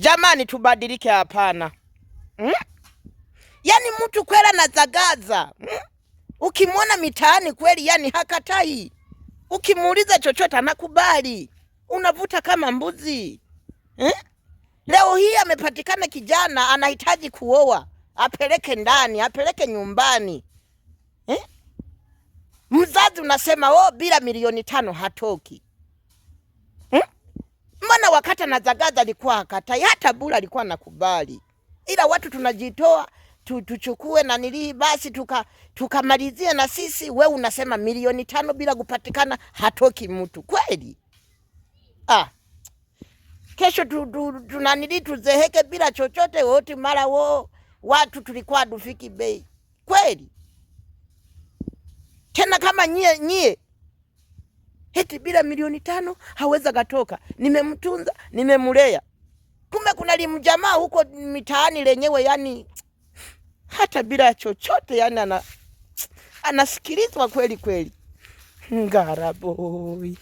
Jamani, tubadilike. Hapana. Yani mtu kwela na zagaza. Ukimwona mitaani kweli yani hakatai. Ukimuuliza chochote anakubali. Unavuta kama mbuzi. Leo hii amepatikana kijana anahitaji kuoa, apeleke ndani, apeleke nyumbani. Mzazi unasema bila milioni 5 hatoki. Mbona wakati anazagaza alikuwa hakatai, hata bula alikuwa nakubali. Ila watu tunajitoa tuchukue na nili basi tukamalizie na sisi. We unasema milioni 5 bila kupatikana hatoki mtu kweli? Kesho tunanili tuzeheke bila chochote wote, mara watu tulikuwa dufiki bei kweli? Tena kama nyie heti bila milioni 5 haweza katoka. Nimemtunza, nimemulea. Kumbe kuna limjamaa huko mitaani lenyewe yani hata bila chochote yani anasikilizwa kweli kweli. Ngara boy.